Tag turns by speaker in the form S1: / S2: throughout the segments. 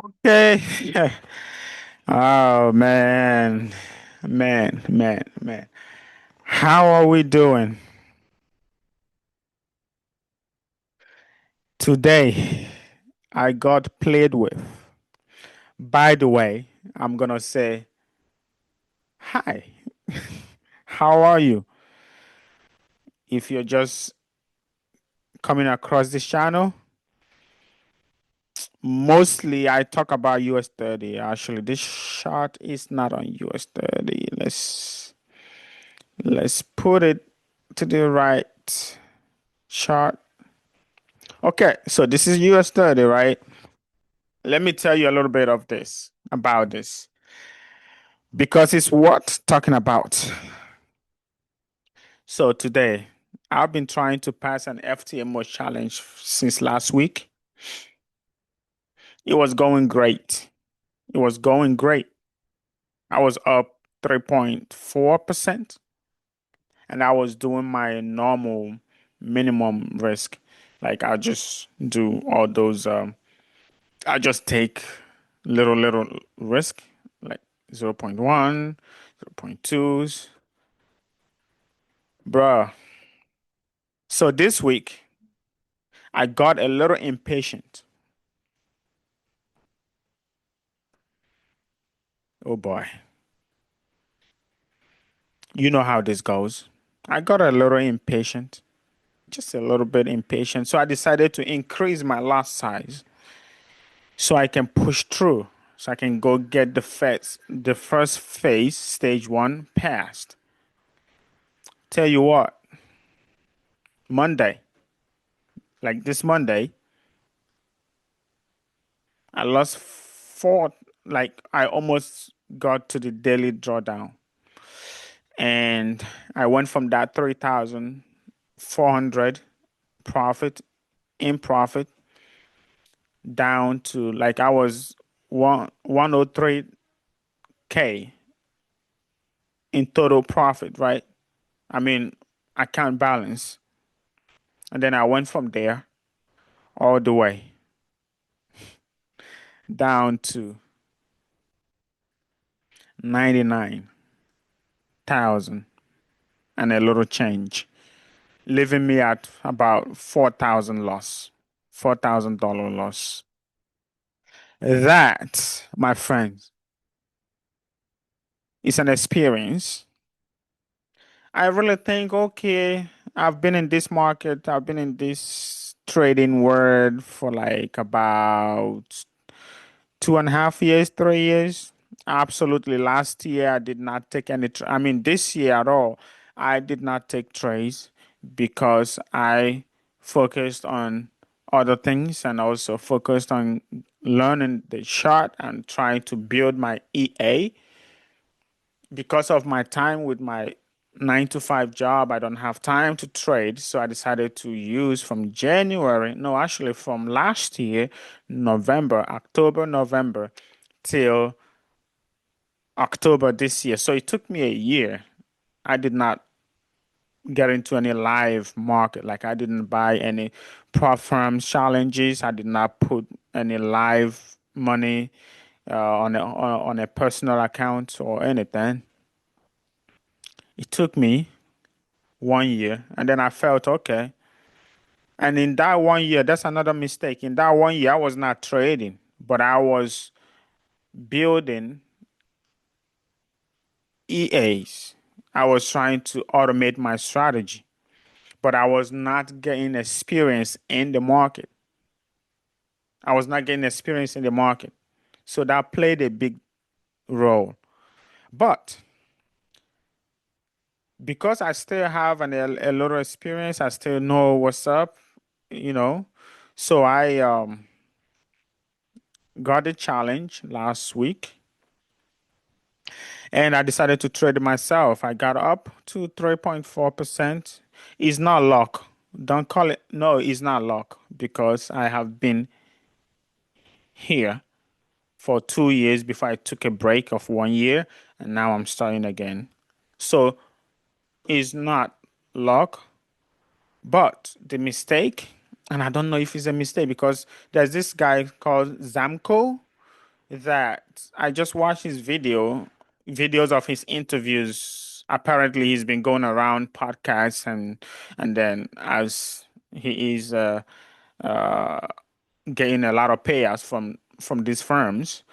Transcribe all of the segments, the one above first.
S1: Okay. Oh man. Man. How are we doing today? I got played with. By the way, I'm gonna say hi. How are you? If you're just coming across this channel, mostly I talk about US30. Actually, this chart is not on US30. Let's put it to the right chart. Okay, so this is US30, right? Let me tell you a little bit of this about this because it's worth talking about. So today, I've been trying to pass an FTMO challenge since last week. It was going great. It was going great. I was up 3.4%, and I was doing my normal minimum risk. Like I just do all those I just take little risk like 0.1, 0.2s. Bruh. So this week I got a little impatient. Oh boy. You know how this goes. I got a little impatient. Just a little bit impatient. So I decided to increase my lot size so I can push through. So I can go get the first phase, stage one, passed. Tell you what, Monday, like this Monday, I lost four, like I almost got to the daily drawdown. And I went from that 3,400 profit in profit down to like I was 103K in total profit, right? I mean, account balance. And then I went from there all the way down to 99,000 and a little change, leaving me at about 4,000 loss, $4,000 loss. That, my friends, is an experience. I really think, okay, I've been in this market, I've been in this trading world for like about 2.5 years, 3 years. Absolutely. Last year, I did not take any, I mean, this year at all, I did not take trades because I focused on other things and also focused on learning the chart and trying to build my EA. Because of my time with my 9 to 5 job, I don't have time to trade. So I decided to use from January, no, actually from last year, October, November, till October this year. So it took me a year. I did not get into any live market. Like I didn't buy any prop firm challenges. I did not put any live money on a personal account or anything. It took me 1 year, and then I felt okay. And in that 1 year, that's another mistake. In that 1 year, I was not trading, but I was building EAs. I was trying to automate my strategy, but I was not getting experience in the market. I was not getting experience in the market. So that played a big role. But because I still have a little experience, I still know what's up, you know. So I got the challenge last week and I decided to trade it myself. I got up to 3.4%. It's not luck. Don't call it, no, it's not luck because I have been here for 2 years before I took a break of 1 year and now I'm starting again. So it's not luck, but the mistake, and I don't know if it's a mistake because there's this guy called Zamco. that I just watched his videos of his interviews. Apparently, he's been going around podcasts and then as he is uh, getting a lot of payouts from these firms.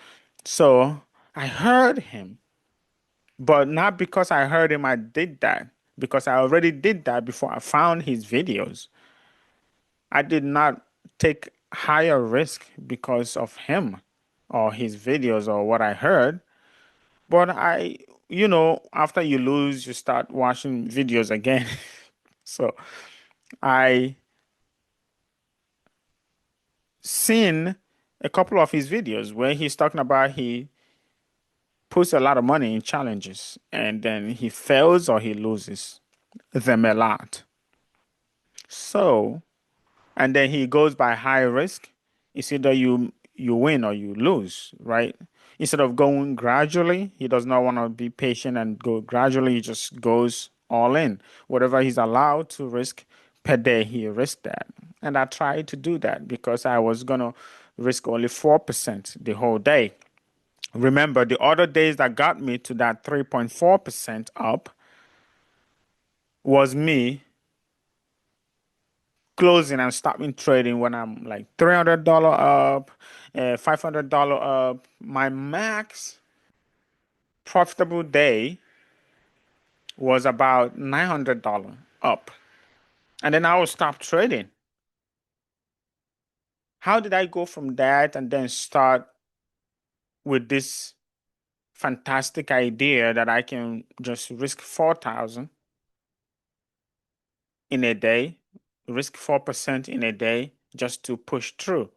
S1: So I heard him, but not because I heard him, I did that because I already did that before I found his videos. I did not take higher risk because of him or his videos or what I heard. But after you lose, you start watching videos again. So I seen a couple of his videos where he's talking about he puts a lot of money in challenges and then he fails or he loses them a lot. So, and then he goes by high risk. It's either you win or you lose, right? Instead of going gradually, he does not want to be patient and go gradually. He just goes all in. Whatever he's allowed to risk per day, he risks that. And I tried to do that because I was gonna risk only 4% the whole day. Remember, the other days that got me to that 3.4% up was me closing and stopping trading when I'm like $300 up, $500 up. My max profitable day was about $900 up. And then I will stop trading. How did I go from that and then start with this fantastic idea that I can just risk 4,000 in a day, risk 4% in a day just to push through?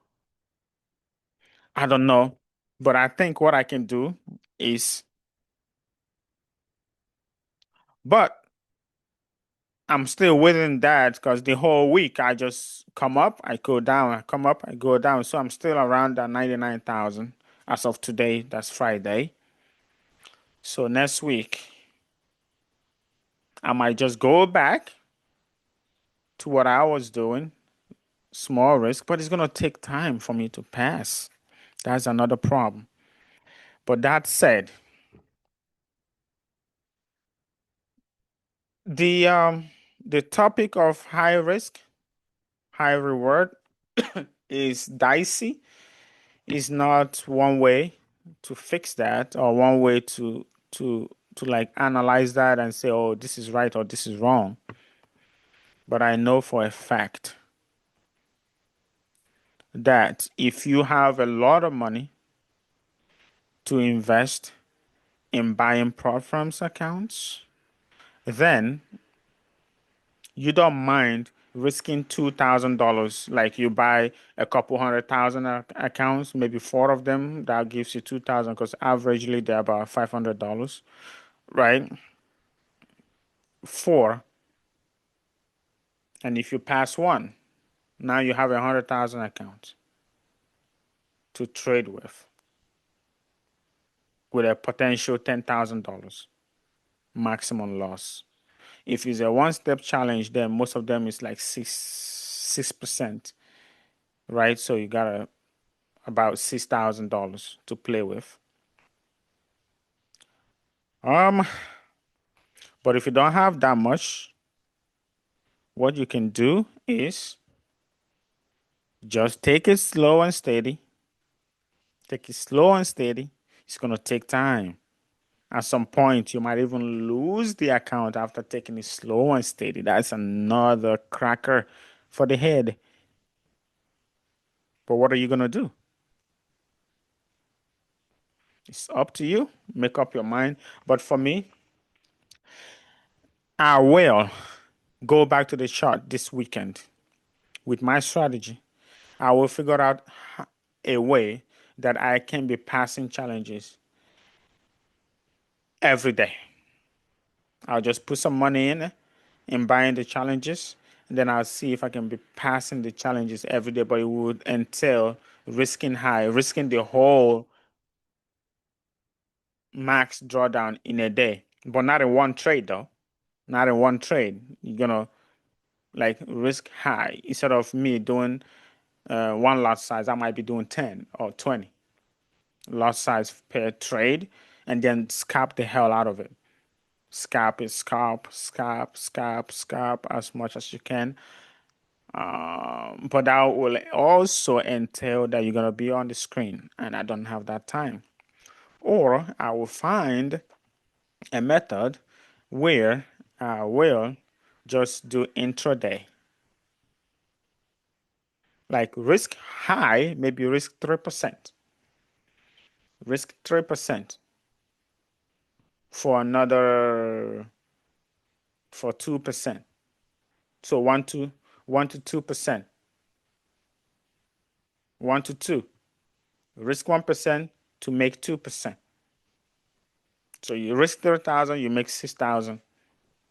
S1: I don't know. But I think what I can do is, but I'm still within that because the whole week I just come up, I go down, I come up, I go down. So I'm still around that 99,000 as of today. That's Friday. So next week, I might just go back to what I was doing, small risk, but it's going to take time for me to pass. That's another problem. But that said, the um the topic of high risk, high reward is dicey. Is not one way to fix that or one way to like analyze that and say, oh, this is right or this is wrong. But I know for a fact that if you have a lot of money to invest in buying prop firms accounts, then you don't mind risking $2,000. Like you buy a couple 100,000 accounts, maybe four of them, that gives you 2,000 because averagely they're about $500, right? Four. And if you pass one, now you have 100,000 accounts to trade with a potential $10,000 maximum loss. If it's a one-step challenge, then most of them is like 6%, right? So you got about $6,000 to play with. Um, but if you don't have that much, what you can do is just take it slow and steady. Take it slow and steady. It's gonna take time. At some point, you might even lose the account after taking it slow and steady. That's another cracker for the head. But what are you gonna do? It's up to you. Make up your mind. But for me, I will go back to the chart this weekend with my strategy. I will figure out a way that I can be passing challenges every day. I'll just put some money in buying the challenges, and then I'll see if I can be passing the challenges every day. But it would entail risking high, risking the whole max drawdown in a day, but not in one trade though. Not in one trade. You're gonna like risk high instead of me doing one lot size. I might be doing 10 or 20. lot size per trade, and then scalp the hell out of it. Scalp it, scalp as much as you can. But that will also entail that you're gonna be on the screen, and I don't have that time. Or I will find a method where I will just do intraday. Like risk high, maybe risk 3%. Risk 3% for another for 2%. So 1 to 2%. 1 to 2. Risk 1% to make 2%. So you risk 3,000, you make 6,000.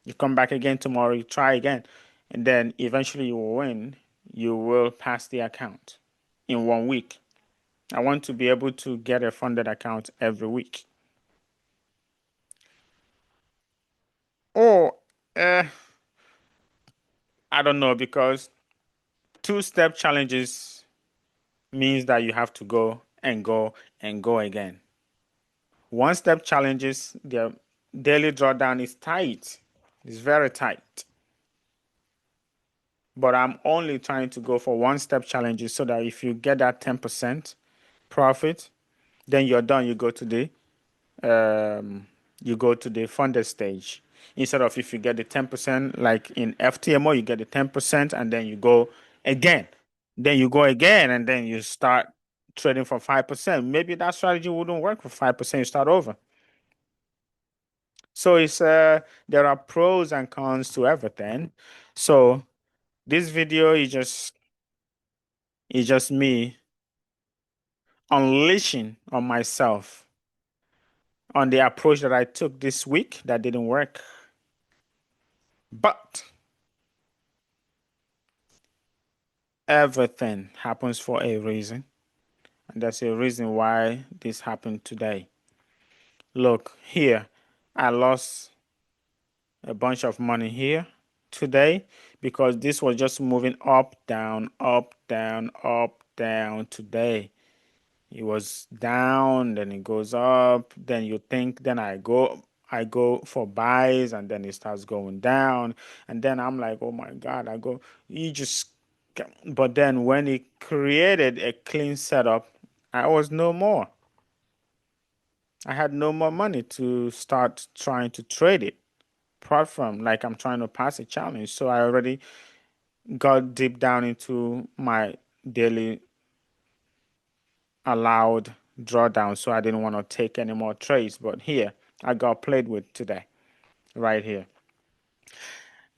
S1: You come back again tomorrow, you try again, and then eventually you will win. You will pass the account in 1 week. I want to be able to get a funded account every week. Or, I don't know, because two-step challenges means that you have to go and go and go again. One-step challenges, their daily drawdown is tight. It's very tight. But I'm only trying to go for one-step challenges so that if you get that 10% profit, then you're done. You go to the funded stage. Instead of if you get the 10%, like in FTMO, you get the 10% and then you go again. Then you go again and then you start trading for 5%. Maybe that strategy wouldn't work for 5%. You start over. So there are pros and cons to everything. So this video is just me unleashing on myself on the approach that I took this week that didn't work. But everything happens for a reason. And that's a reason why this happened today. Look, here, I lost a bunch of money here today because this was just moving up, down, up, down today. It was down, then it goes up, then you think, then I go for buys, and then it starts going down, and then I'm like, oh my God, you just, but then when it created a clean setup, I was no more. I had no more money to start trying to trade it, apart from like I'm trying to pass a challenge. So I already got deep down into my daily allowed drawdown, so I didn't want to take any more trades. But here, I got played with today, right here.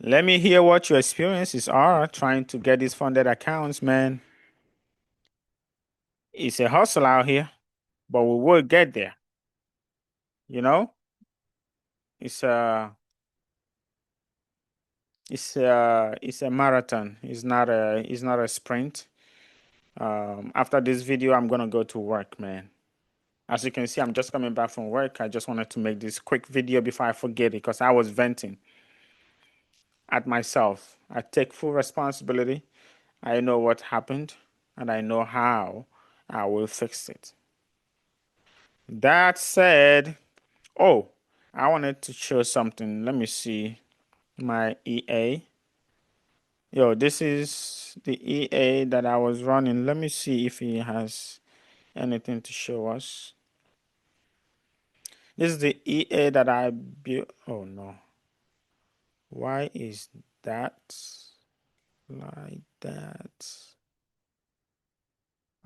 S1: Let me hear what your experiences are trying to get these funded accounts, man. It's a hustle out here, but we will get there. You know, it's a it's a marathon. It's not a sprint. After this video, I'm gonna go to work, man. As you can see, I'm just coming back from work. I just wanted to make this quick video before I forget it because I was venting at myself. I take full responsibility. I know what happened and I know how I will fix it. That said, oh, I wanted to show something. Let me see my EA. Yo, this is the EA that I was running. Let me see if he has anything to show us. This is the EA that I built. Oh no. Why is that like that?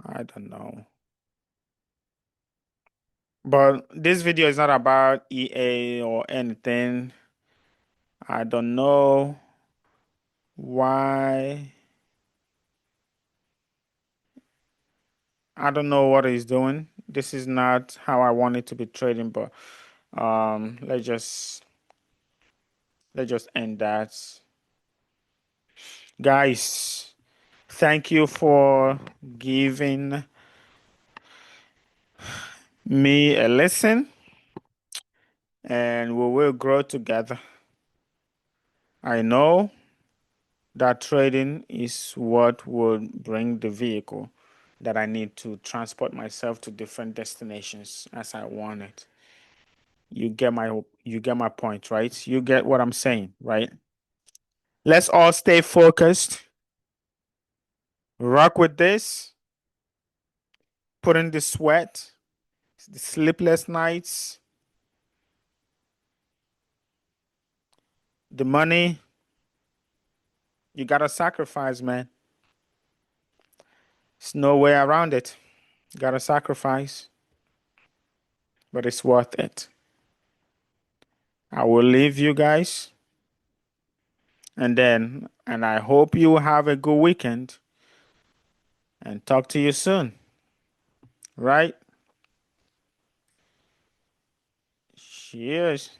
S1: I don't know. But this video is not about EA or anything. I don't know why. I don't know what he's doing. This is not how I want it to be trading, but let's just end that. Guys, thank you for giving me a listen, and we will grow together. I know that trading is what will bring the vehicle. that I need to transport myself to different destinations as I want it. You get my point, right? You get what I'm saying, right? Let's all stay focused. Rock with this. Put in the sweat, the sleepless nights, the money. You gotta sacrifice, man. There's no way around it. You gotta sacrifice, but it's worth it. I will leave you guys, and I hope you have a good weekend and talk to you soon, right? Cheers.